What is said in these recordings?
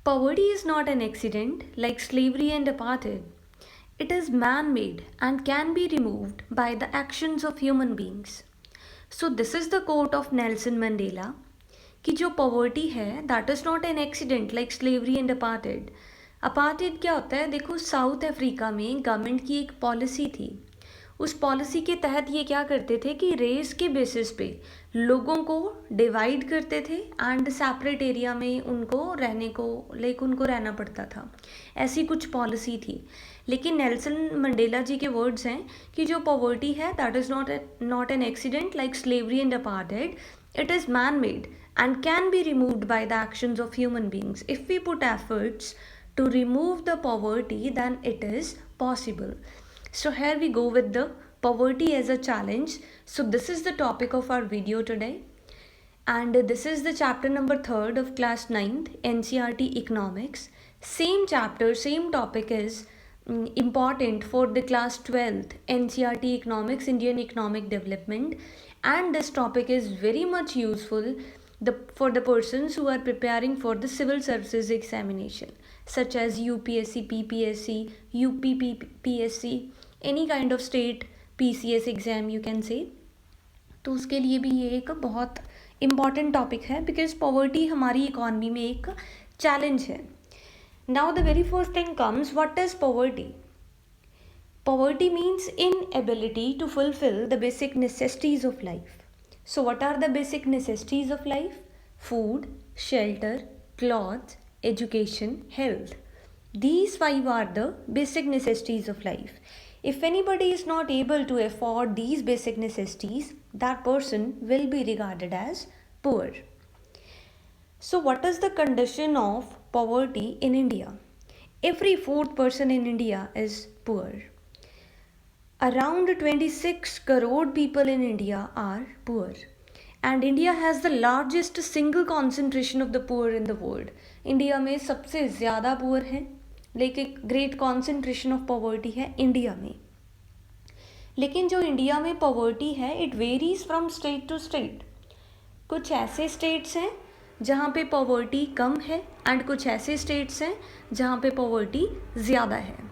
Poverty is not an accident like slavery and apartheid. It is man made and can be removed by the actions of human beings. So, this is the quote of Nelson Mandela कि जो poverty है that is not an accident like slavery and apartheid. Apartheid क्या होता है? देखो, south Africa में government की एक पॉलिसी थी. उस पॉलिसी के तहत ये क्या करते थे कि रेस के बेसिस पे लोगों को डिवाइड करते थे एंड सेपरेट एरिया में उनको रहने को उनको रहना पड़ता था. ऐसी कुछ पॉलिसी थी. लेकिन नेल्सन मंडेला जी के वर्ड्स हैं कि जो पॉवर्टी है that is not an accident like slavery and apartheid. It is man-made and can be removed by the actions of human beings. If we put efforts to remove the poverty, then it is possible. So here we go with the poverty as a challenge. So this is the topic of our video today. And this is the chapter number 3rd of class 9th NCERT Economics. Same chapter, same topic is important for the class 12th NCERT Economics, Indian Economic Development. And this topic is very much useful for the persons who are preparing for the civil services examination such as UPSC, PPSC, UPPSC, any kind of state PCS exam you can say. तो उसके लिए भी ये एक बहुत important topic है because poverty हमारी economy में एक चैलेंज है. Now the very first thing comes, what is poverty? Poverty means inability to fulfill the basic necessities of life. So what are the basic necessities of life? Food, shelter, clothes, education, health. These 5 are the basic necessities of life. If anybody is not able to afford these basic necessities, that person will be regarded as poor. So what is the condition of poverty in India? Every 4th person in India is poor. Around 26 crore people in India are poor. And India has the largest single concentration of the poor in the world. India में सबसे ज़्यादा poor हैं, लेकिन great concentration of poverty है India में. लेकिन जो India में poverty है, it varies from state to state. कुछ ऐसे states हैं जहाँ पे poverty कम है and कुछ ऐसे states हैं जहाँ पे poverty ज़्यादा है.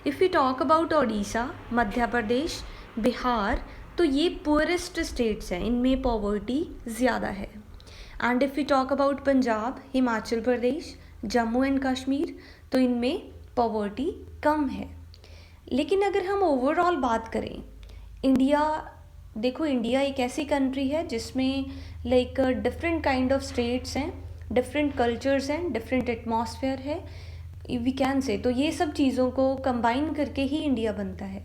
If you talk about Odisha, Madhya Pradesh, Bihar, तो ये पुअरेस्ट स्टेट्स हैं, इनमें पॉवर्टी ज़्यादा है. And if you talk about Punjab, Himachal Pradesh, Jammu and Kashmir, तो इनमें पॉवर्टी कम है. लेकिन अगर हम ओवरऑल बात करें, इंडिया, देखो इंडिया एक ऐसी कंट्री है जिसमें like different kind of states हैं, डिफरेंट कल्चर्स हैं, डिफरेंट एटमॉस्फेयर है, वी कैन से. तो ये सब चीज़ों को कंबाइन करके ही इंडिया बनता है.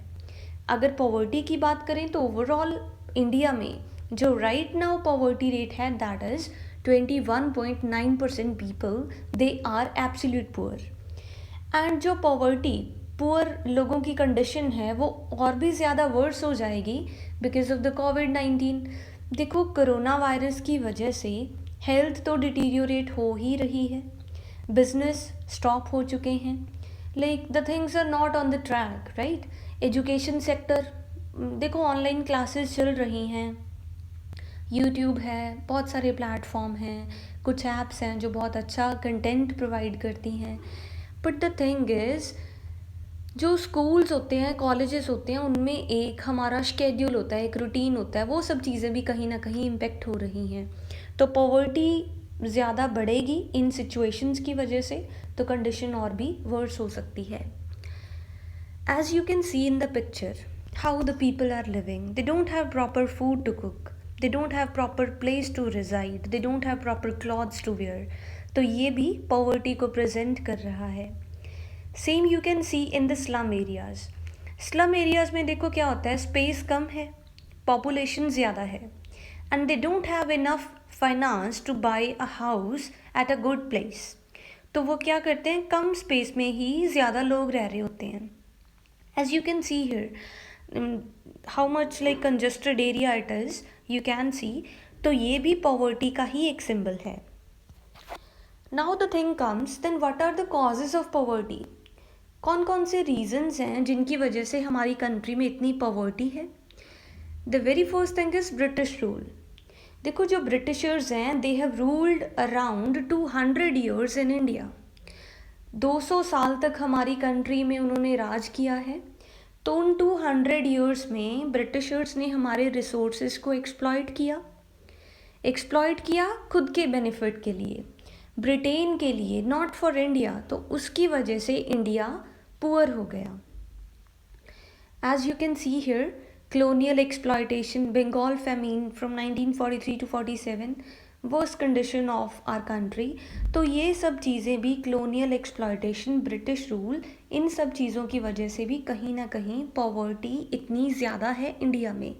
अगर पॉवर्टी की बात करें तो ओवरऑल इंडिया में जो राइट नाउ पॉवर्टी रेट है that is 21.9% people they are absolute poor. And जो पॉवर्टी पुअर लोगों की कंडीशन है वो और भी ज़्यादा वर्स हो जाएगी बिकॉज ऑफ द कोविड-19. देखो, कोरोना वायरस की वजह से हेल्थ तो डिटीरियोरेट हो ही रही है, बिजनेस स्टॉप हो चुके हैं, like the things are not on the track, right. Education sector, देखो ऑनलाइन क्लासेस चल रही हैं, यूट्यूब है, बहुत सारे प्लेटफॉर्म हैं, कुछ ऐप्स हैं जो बहुत अच्छा कंटेंट प्रोवाइड करती हैं. बट द थिंग इज़, जो स्कूल्स होते हैं, कॉलेजेस होते हैं, उनमें एक हमारा शेड्यूल होता है, एक रूटीन होता है, वो सब चीज़ें भी कहीं ना कहीं इम्पेक्ट हो रही हैं. तो पॉवर्टी ज़्यादा बढ़ेगी इन सिचुएशंस की वजह से, तो कंडीशन और भी वर्स हो सकती है. As you can see in the picture how the people are living, they don't have proper food to cook, they don't have proper place to reside, they don't have proper clothes to wear. तो ये भी poverty को present कर रहा है. Same you can see in the slum areas. Slum areas में देखो क्या होता है, स्पेस कम है, पॉपुलेशन ज़्यादा है, and they don't have enough finance two by a house at a good place. तो वो क्या करते हैं, कम स्पेस में ही ज़्यादा लोग रह रहे होते हैं. As you can see here how much like congested area it is, you can see. तो ये भी पॉवर्टी का ही एक सिंबल है. Now the thing comes, then what are the causes of poverty? कौन कौन से रीजंस हैं जिनकी वजह से हमारी कंट्री में इतनी पॉवर्टी है? The very first thing is British rule. देखो, जो ब्रिटिशर्स हैं they have ruled around 200 years in India. 200 साल तक हमारी कंट्री में उन्होंने राज किया है। तो उन 200 ईयर्स में ब्रिटिशर्स ने हमारे रिसोर्सेज को एक्सप्लॉइट किया खुद के बेनिफिट के लिए, ब्रिटेन के लिए, नॉट फॉर इंडिया। तो उसकी वजह से इंडिया पुअर हो गया। As you can see here, colonial exploitation, Bengal famine from 1943 to 47, worst condition of our country। तो ये सब चीज़ें भी, colonial exploitation, British rule, इन सब चीज़ों की वजह से भी कहीं ना कहीं पॉवर्टी इतनी ज़्यादा है इंडिया में।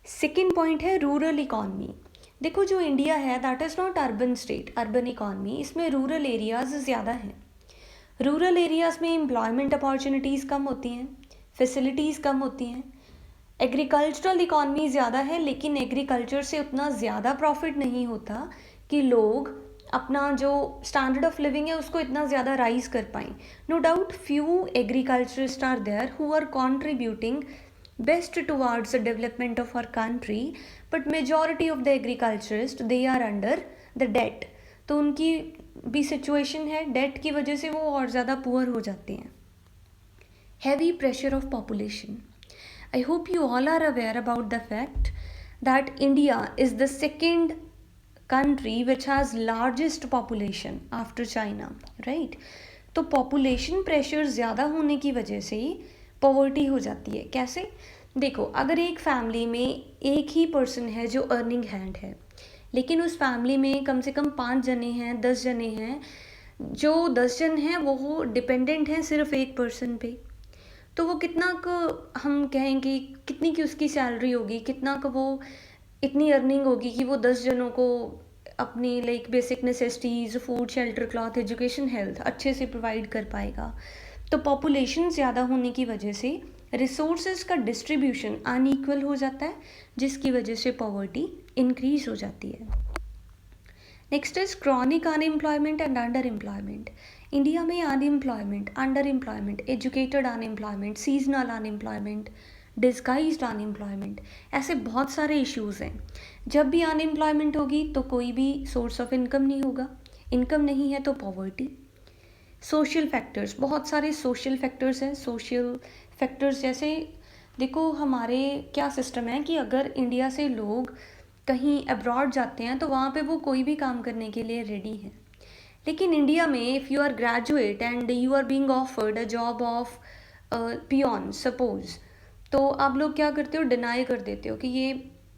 सेकेंड पॉइंट है रूरल इकॉनमी। देखो जो इंडिया है that is not urban state, urban economy, इसमें रूरल एरियाज़ ज़्यादा हैं। रूरल एरियाज़ में एम्प्लॉयमेंट अपॉर्चुनिटीज़ कम होती हैं, फैसिलिटीज़ कम होती हैं। एग्रीकल्चरल इकॉनमी ज़्यादा है, लेकिन एग्रीकल्चर से उतना ज़्यादा प्रॉफिट नहीं होता कि लोग अपना जो स्टैंडर्ड ऑफ लिविंग है उसको इतना ज़्यादा राइज कर पाएँ। No doubt few agriculturist are there who are contributing best towards the development of our country, but majority of the agriculturists they are under the debt। तो उनकी भी सिचुएशन है, डेट की वजह से वो और ज़्यादा पुअर हो जाते हैं। heavy pressure of population। I hope you all are aware about the fact that India is the second country which has largest population after China, right? तो population pressure ज़्यादा होने की वजह से पॉवर्टी हो जाती है। कैसे? देखो, अगर एक फैमिली में एक ही पर्सन है जो अर्निंग हैंड है, लेकिन उस फैमिली में कम से कम 5 जने हैं, 10 जने हैं, जो 10 जन हैं वो डिपेंडेंट हैं सिर्फ एक पर्सन पे, तो वो कितना को हम कहेंगे कितनी की उसकी सैलरी होगी, कितना का वो इतनी अर्निंग होगी कि वो 10 जनों को अपनी like basic necessities, food, shelter, cloth, education, health अच्छे से प्रोवाइड कर पाएगा। तो पॉपुलेशन ज़्यादा होने की वजह से रिसोर्सेज का डिस्ट्रीब्यूशन अनइक्वल हो जाता है, जिसकी वजह से पॉवर्टी इंक्रीज हो जाती है। Next is chronic unemployment and underemployment. India में unemployment, underemployment, educated unemployment, seasonal unemployment, disguised unemployment, ऐसे बहुत सारे इश्यूज़ हैं। जब भी अनएम्प्लॉयमेंट होगी तो कोई भी सोर्स ऑफ इनकम नहीं होगा, इनकम नहीं है तो पॉवर्टी। सोशल फैक्टर्स, बहुत सारे सोशल फैक्टर्स हैं। सोशल फैक्टर्स जैसे देखो, हमारे क्या सिस्टम है कि अगर इंडिया से लोग कहीं अब्रॉड जाते हैं तो वहाँ पे वो कोई भी काम करने के लिए रेडी हैं, लेकिन इंडिया में if you are graduate and you are being offered a job of peon suppose, तो आप लोग क्या करते हो, डिनाई कर देते हो कि ये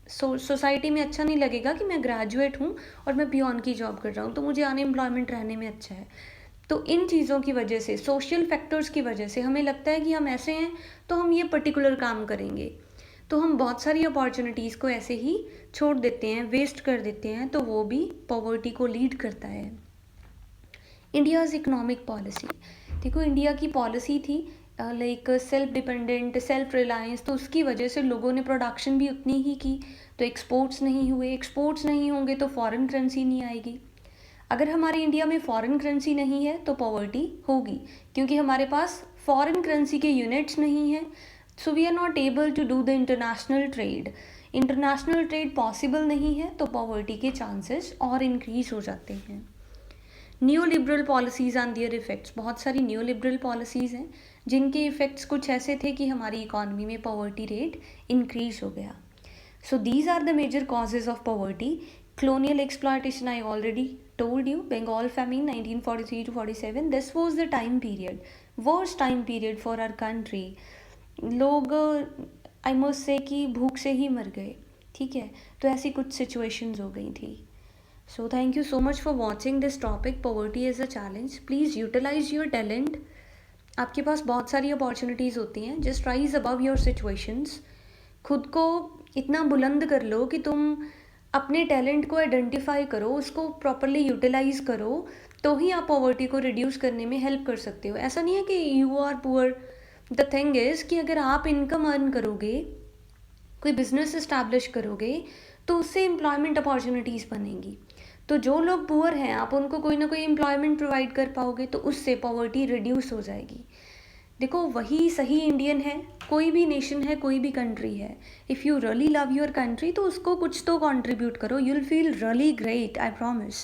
सोसाइटी में अच्छा नहीं लगेगा कि मैं ग्रेजुएट हूँ और मैं पियोन की जॉब कर रहा हूँ, तो मुझे अनएम्प्लॉयमेंट रहने में अच्छा है। तो इन चीज़ों की वजह से, सोशल फैक्टर्स की वजह से हमें लगता है कि हम ऐसे हैं तो हम ये पर्टिकुलर काम करेंगे, तो हम बहुत सारी अपॉर्चुनिटीज़ को ऐसे ही छोड़ देते हैं, वेस्ट कर देते हैं, तो वो भी पॉवर्टी को लीड करता है। इंडियाज़ इकोनॉमिक पॉलिसी, देखो इंडिया की पॉलिसी थी like self dependent, self reliance, तो उसकी वजह से लोगों ने प्रोडक्शन भी उतनी ही की, तो एक्सपोर्ट्स नहीं हुए, एक्सपोर्ट्स नहीं होंगे तो फॉरेन करेंसी नहीं आएगी। अगर हमारे इंडिया में फॉरेन करेंसी नहीं है तो पॉवर्टी होगी, क्योंकि हमारे पास फॉरेन करेंसी के यूनिट्स नहीं हैं, so we are not able to do the international trade. International trade possible नहीं है तो पॉवर्टी के चांसेस और इंक्रीज हो जाते हैं। New liberal policies and their effects, बहुत सारी न्यू लिबरल पॉलिसीज़ हैं जिनके इफ़ेक्ट्स कुछ ऐसे थे कि हमारी इकॉनमी में पॉवर्टी रेट इंक्रीज हो गया। So these are the major causes of poverty. Colonial exploitation, I already told you. Bengal famine 1943 to 47, this was the time period, worst time period for our country। लोग I must say कि भूख से ही मर गए, ठीक है, तो ऐसी कुछ सिचुएशंस हो गई थी। So thank you so much for watching this topic, poverty as a challenge. Please utilise your talent, आपके पास बहुत सारी अपॉर्चुनिटीज़ होती हैं, just rise above your situations. खुद को इतना बुलंद कर लो कि तुम अपने टैलेंट को आइडेंटिफाई करो, उसको प्रॉपरली यूटिलाइज करो, तो ही आप पॉवर्टी को रिड्यूस करने में हेल्प कर सकते हो। ऐसा नहीं है कि you are poor. The thing is कि अगर आप इनकम अर्न करोगे, कोई बिजनेस इस्टेब्लिश करोगे, तो उससे एम्प्लॉयमेंट अपॉर्चुनिटीज़ बनेंगी। तो जो लोग पुअर हैं आप उनको कोई ना कोई एम्प्लॉयमेंट प्रोवाइड कर पाओगे, तो उससे पॉवर्टी रिड्यूस हो जाएगी। देखो वही सही इंडियन है, कोई भी नेशन है, कोई भी कंट्री है, if you really love your country तो उसको कुछ तो कंट्रीब्यूट करो, you will feel really great, I promise.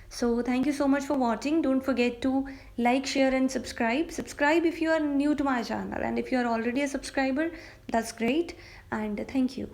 So thank you so much for watching. Don't forget to like, share, and subscribe. Subscribe if you are new to my channel, and if you are already a subscriber, that's great. And thank you.